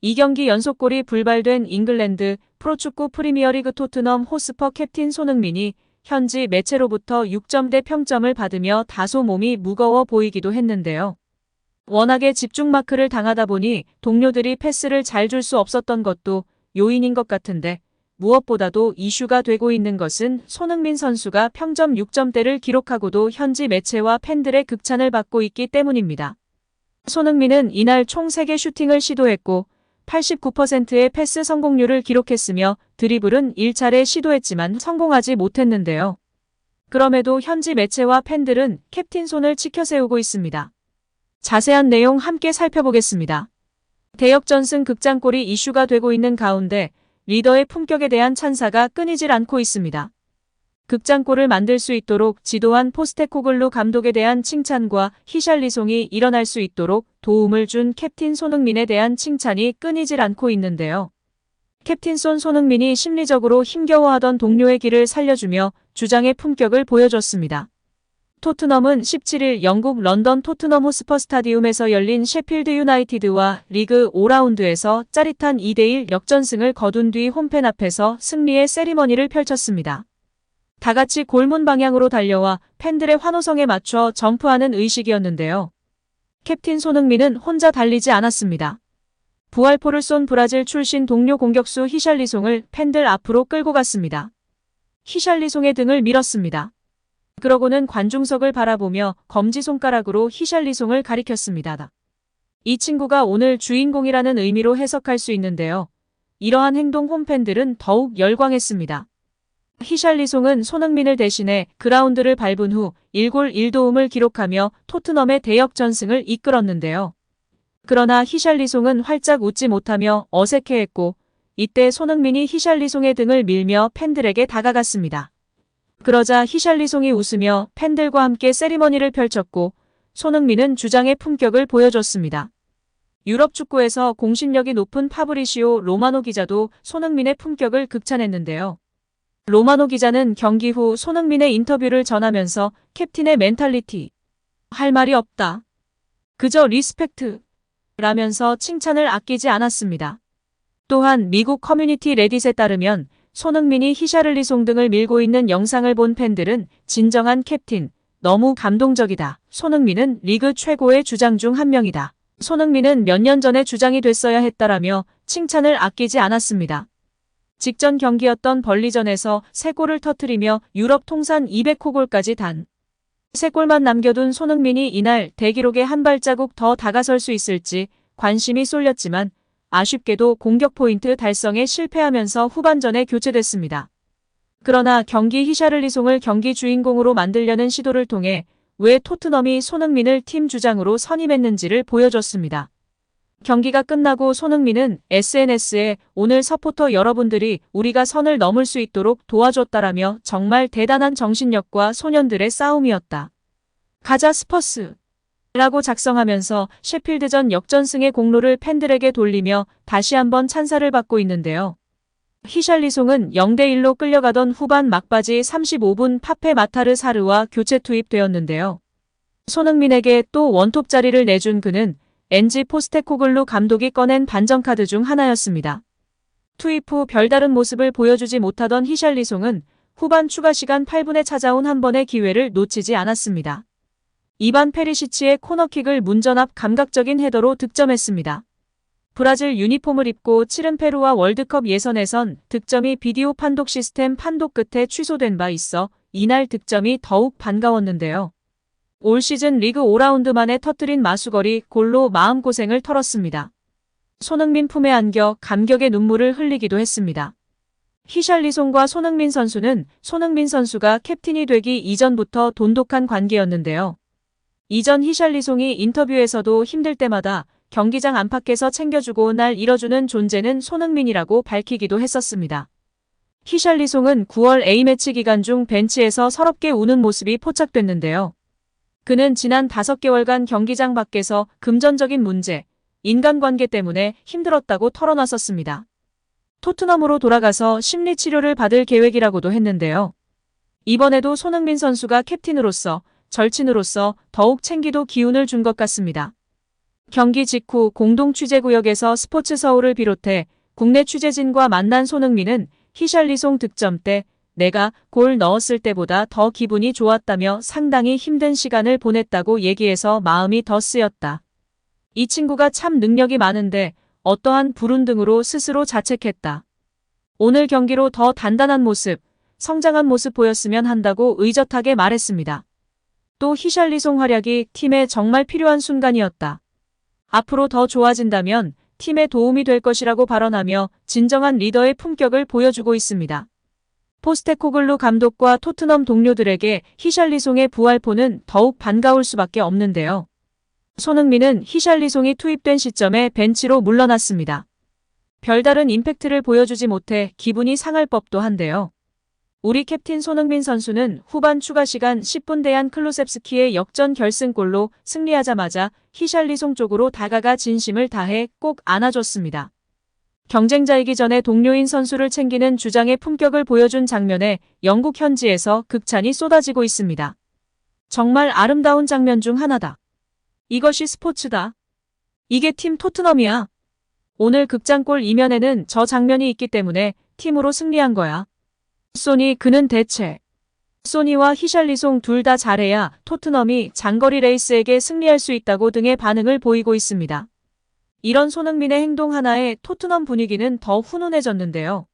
2경기 연속골이 불발된 잉글랜드 프로축구 프리미어리그 토트넘 호스퍼 캡틴 손흥민이 현지 매체로부터 6점대 평점을 받으며 다소 몸이 무거워 보이기도 했는데요. 워낙에 집중 마크를 당하다 보니 동료들이 패스를 잘 줄 수 없었던 것도 요인인 것 같은데 무엇보다도 이슈가 되고 있는 것은 손흥민 선수가 평점 6점대를 기록하고도 현지 매체와 팬들의 극찬을 받고 있기 때문입니다. 손흥민은 이날 총 3개 슈팅을 시도했고 89%의 패스 성공률을 기록했으며 드리블은 1차례 시도했지만 성공하지 못했는데요. 그럼에도 현지 매체와 팬들은 캡틴 손을 치켜세우고 있습니다. 자세한 내용 함께 살펴보겠습니다. 대역전승 극장골이 이슈가 되고 있는 가운데 리더의 품격에 대한 찬사가 끊이질 않고 있습니다. 극장골을 만들 수 있도록 지도한 포스테코글루 감독에 대한 칭찬과 히샬리송이 일어날 수 있도록 도움을 준 캡틴 손흥민에 대한 칭찬이 끊이질 않고 있는데요. 캡틴 손흥민이 심리적으로 힘겨워하던 동료의 길을 살려주며 주장의 품격을 보여줬습니다. 토트넘은 17일 영국 런던 토트넘 호스퍼 스타디움에서 열린 셰필드 유나이티드와 리그 5라운드에서 짜릿한 2대1 역전승을 거둔 뒤 홈팬 앞에서 승리의 세리머니를 펼쳤습니다. 다같이 골문 방향으로 달려와 팬들의 환호성에 맞춰 점프하는 의식이었는데요. 캡틴 손흥민은 혼자 달리지 않았습니다. 부활포를 쏜 브라질 출신 동료 공격수 히샬리송을 팬들 앞으로 끌고 갔습니다. 히샬리송의 등을 밀었습니다. 그러고는 관중석을 바라보며 검지손가락으로 히샬리송을 가리켰습니다. 이 친구가 오늘 주인공이라는 의미로 해석할 수 있는데요. 이러한 행동 홈팬들은 더욱 열광했습니다. 히샬리송은 손흥민을 대신해 그라운드를 밟은 후 1골 1도움을 기록하며 토트넘의 대역전승을 이끌었는데요. 그러나 히샬리송은 활짝 웃지 못하며 어색해했고 이때 손흥민이 히샬리송의 등을 밀며 팬들에게 다가갔습니다. 그러자 히샬리송이 웃으며 팬들과 함께 세리머니를 펼쳤고 손흥민은 주장의 품격을 보여줬습니다. 유럽 축구에서 공신력이 높은 파브리시오 로마노 기자도 손흥민의 품격을 극찬했는데요. 로마노 기자는 경기 후 손흥민의 인터뷰를 전하면서 캡틴의 멘탈리티, 할 말이 없다. 그저 리스펙트 라면서 칭찬을 아끼지 않았습니다. 또한 미국 커뮤니티 레딧에 따르면 손흥민이 히샬리송 등을 밀고 있는 영상을 본 팬들은 진정한 캡틴, 너무 감동적이다. 손흥민은 리그 최고의 주장 중 한 명이다. 손흥민은 몇 년 전에 주장이 됐어야 했다라며 칭찬을 아끼지 않았습니다. 직전 경기였던 벌리전에서 3골을 터뜨리며 유럽 통산 200호골까지 단 3골만 남겨둔 손흥민이 이날 대기록에 한 발자국 더 다가설 수 있을지 관심이 쏠렸지만 아쉽게도 공격 포인트 달성에 실패하면서 후반전에 교체됐습니다. 그러나 경기 히샬리송을 경기 주인공으로 만들려는 시도를 통해 왜 토트넘이 손흥민을 팀 주장으로 선임했는지를 보여줬습니다. 경기가 끝나고 손흥민은 SNS에 오늘 서포터 여러분들이 우리가 선을 넘을 수 있도록 도와줬다라며 정말 대단한 정신력과 소년들의 싸움이었다. 가자 스퍼스! 라고 작성하면서 셰필드전 역전승의 공로를 팬들에게 돌리며 다시 한번 찬사를 받고 있는데요. 히샬리송은 0대1로 끌려가던 후반 막바지 35분 파페 마타르 사르와 교체 투입되었는데요. 손흥민에게 또 원톱 자리를 내준 그는 엔지 포스테코글루 감독이 꺼낸 반전카드 중 하나였습니다. 투입 후 별다른 모습을 보여주지 못하던 히샬리송은 후반 추가 시간 8분에 찾아온 한 번의 기회를 놓치지 않았습니다. 이반 페리시치의 코너킥을 문전 앞 감각적인 헤더로 득점했습니다. 브라질 유니폼을 입고 치른 페루와 월드컵 예선에선 득점이 비디오 판독 시스템 판독 끝에 취소된 바 있어 이날 득점이 더욱 반가웠는데요. 올 시즌 리그 5라운드 만에 터뜨린 마수거리 골로 마음고생을 털었습니다. 손흥민 품에 안겨 감격의 눈물을 흘리기도 했습니다. 히샬리송과 손흥민 선수는 손흥민 선수가 캡틴이 되기 이전부터 돈독한 관계였는데요. 이전 히샬리송이 인터뷰에서도 힘들 때마다 경기장 안팎에서 챙겨주고 날 잃어주는 존재는 손흥민이라고 밝히기도 했었습니다. 히샬리송은 9월 A매치 기간 중 벤치에서 서럽게 우는 모습이 포착됐는데요. 그는 지난 5개월간 경기장 밖에서 금전적인 문제, 인간관계 때문에 힘들었다고 털어놨었습니다. 토트넘으로 돌아가서 심리치료를 받을 계획이라고도 했는데요. 이번에도 손흥민 선수가 캡틴으로서, 절친으로서 더욱 챙기도 기운을 준 것 같습니다. 경기 직후 공동 취재구역에서 스포츠 서울을 비롯해 국내 취재진과 만난 손흥민은 히샬리송 득점 때 내가 골 넣었을 때보다 더 기분이 좋았다며 상당히 힘든 시간을 보냈다고 얘기해서 마음이 더 쓰였다. 이 친구가 참 능력이 많은데 어떠한 불운등으로 스스로 자책했다. 오늘 경기로 더 단단한 모습, 성장한 모습 보였으면 한다고 의젓하게 말했습니다. 또 히샬리송 활약이 팀에 정말 필요한 순간이었다. 앞으로 더 좋아진다면 팀에 도움이 될 것이라고 발언하며 진정한 리더의 품격을 보여주고 있습니다. 포스테코글루 감독과 토트넘 동료들에게 히샬리송의 부활포는 더욱 반가울 수밖에 없는데요. 손흥민은 히샬리송이 투입된 시점에 벤치로 물러났습니다. 별다른 임팩트를 보여주지 못해 기분이 상할 법도 한데요. 우리 캡틴 손흥민 선수는 후반 추가 시간 10분 대한 클루셉스키의 역전 결승골로 승리하자마자 히샬리송 쪽으로 다가가 진심을 다해 꼭 안아줬습니다. 경쟁자이기 전에 동료인 선수를 챙기는 주장의 품격을 보여준 장면에 영국 현지에서 극찬이 쏟아지고 있습니다. 정말 아름다운 장면 중 하나다. 이것이 스포츠다. 이게 팀 토트넘이야. 오늘 극장골 이면에는 저 장면이 있기 때문에 팀으로 승리한 거야. 소니 그는 대체 소니와 히샬리송 둘 다 잘해야 토트넘이 장거리 레이스에게 승리할 수 있다고 등의 반응을 보이고 있습니다. 이런 손흥민의 행동 하나에 토트넘 분위기는 더 훈훈해졌는데요.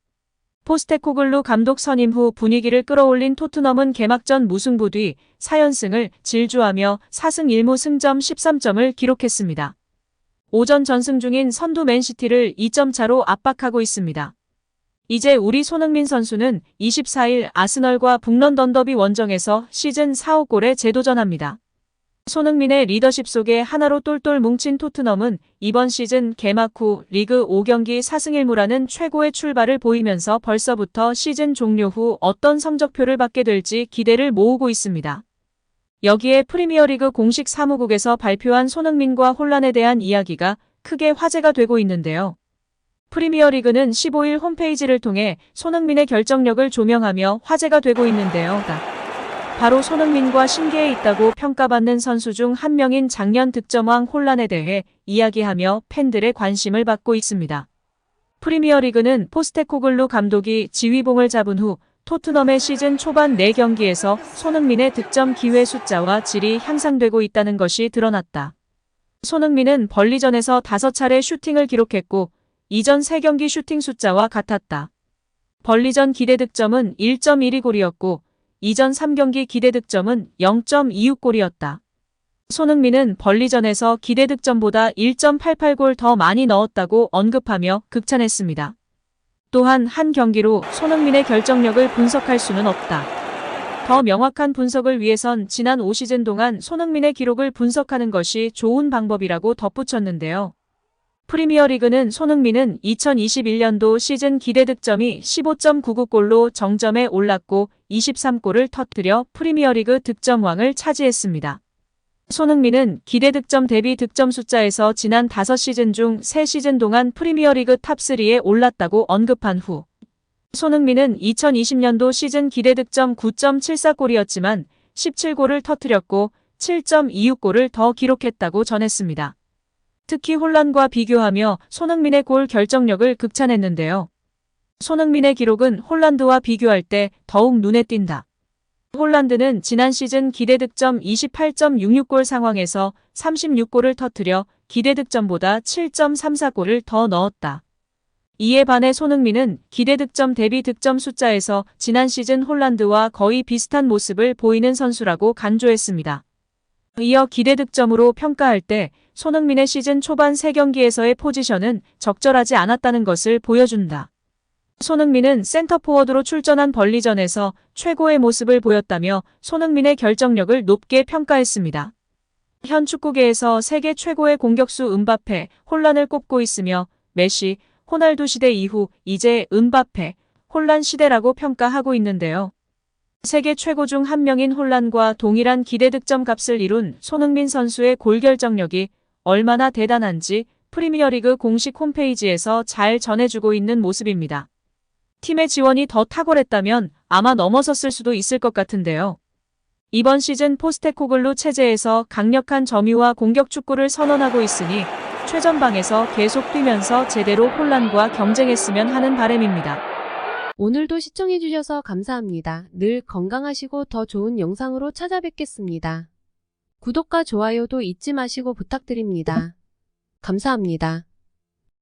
포스테코글루 감독 선임 후 분위기를 끌어올린 토트넘은 개막전 무승부 뒤 4연승을 질주하며 4승 1무 승점 13점을 기록했습니다. 오전 전승 중인 선두 맨시티를 2점 차로 압박하고 있습니다. 이제 우리 손흥민 선수는 24일 아스널과 북런던 더비 원정에서 시즌 4호 골에 재도전합니다. 손흥민의 리더십 속에 하나로 똘똘 뭉친 토트넘은 이번 시즌 개막 후 리그 5경기 4승 1무라는 최고의 출발을 보이면서 벌써부터 시즌 종료 후 어떤 성적표를 받게 될지 기대를 모으고 있습니다. 여기에 프리미어리그 공식 사무국에서 발표한 손흥민과 혼란에 대한 이야기가 크게 화제가 되고 있는데요. 프리미어리그는 15일 홈페이지를 통해 손흥민의 결정력을 조명하며 화제가 되고 있는데요. 바로 손흥민과 신기해 있다고 평가받는 선수 중 한 명인 작년 득점왕 혼란에 대해 이야기하며 팬들의 관심을 받고 있습니다. 프리미어리그는 포스테코글루 감독이 지휘봉을 잡은 후 토트넘의 시즌 초반 4경기에서 손흥민의 득점 기회 숫자와 질이 향상되고 있다는 것이 드러났다. 손흥민은 벌리전에서 5차례 슈팅을 기록했고 이전 3경기 슈팅 숫자와 같았다. 벌리전 기대 득점은 1.12골이었고 이전 3경기 기대 득점은 0.26골이었다. 손흥민은 벌리전에서 기대 득점보다 1.88골 더 많이 넣었다고 언급하며 극찬했습니다. 또한 한 경기로 손흥민의 결정력을 분석할 수는 없다. 더 명확한 분석을 위해선 지난 5시즌 동안 손흥민의 기록을 분석하는 것이 좋은 방법이라고 덧붙였는데요. 프리미어리그는 손흥민은 2021년도 시즌 기대 득점이 15.99골로 정점에 올랐고 23골을 터뜨려 프리미어리그 득점왕을 차지했습니다. 손흥민은 기대 득점 대비 득점 숫자에서 지난 5시즌 중 3시즌 동안 프리미어리그 탑3에 올랐다고 언급한 후 손흥민은 2020년도 시즌 기대 득점 9.74골이었지만 17골을 터뜨렸고 7.26골을 더 기록했다고 전했습니다. 특히 혼란과 비교하며 손흥민의 골 결정력을 극찬했는데요. 손흥민의 기록은 홀란드와 비교할 때 더욱 눈에 띈다. 홀란드는 지난 시즌 기대 득점 28.66골 상황에서 36골을 터뜨려 기대 득점보다 7.34골을 더 넣었다. 이에 반해 손흥민은 기대 득점 대비 득점 숫자에서 지난 시즌 홀란드와 거의 비슷한 모습을 보이는 선수라고 간주했습니다. 이어 기대 득점으로 평가할 때 손흥민의 시즌 초반 3경기에서의 포지션은 적절하지 않았다는 것을 보여준다. 손흥민은 센터포워드로 출전한 벌리전에서 최고의 모습을 보였다며 손흥민의 결정력을 높게 평가했습니다. 현 축구계에서 세계 최고의 공격수 음바페, 혼란을 꼽고 있으며 메시, 호날두 시대 이후 이제 음바페, 혼란 시대라고 평가하고 있는데요. 세계 최고 중 한 명인 혼란과 동일한 기대 득점 값을 이룬 손흥민 선수의 골 결정력이 얼마나 대단한지 프리미어리그 공식 홈페이지에서 잘 전해주고 있는 모습입니다. 팀의 지원이 더 탁월했다면 아마 넘어섰을 수도 있을 것 같은데요. 이번 시즌 포스테코글루 체제에서 강력한 점유와 공격 축구를 선언하고 있으니 최전방에서 계속 뛰면서 제대로 혼란과 경쟁했으면 하는 바람입니다. 오늘도 시청해주셔서 감사합니다. 늘 건강하시고 더 좋은 영상으로 찾아뵙겠습니다. 구독과 좋아요도 잊지 마시고 부탁드립니다. 감사합니다.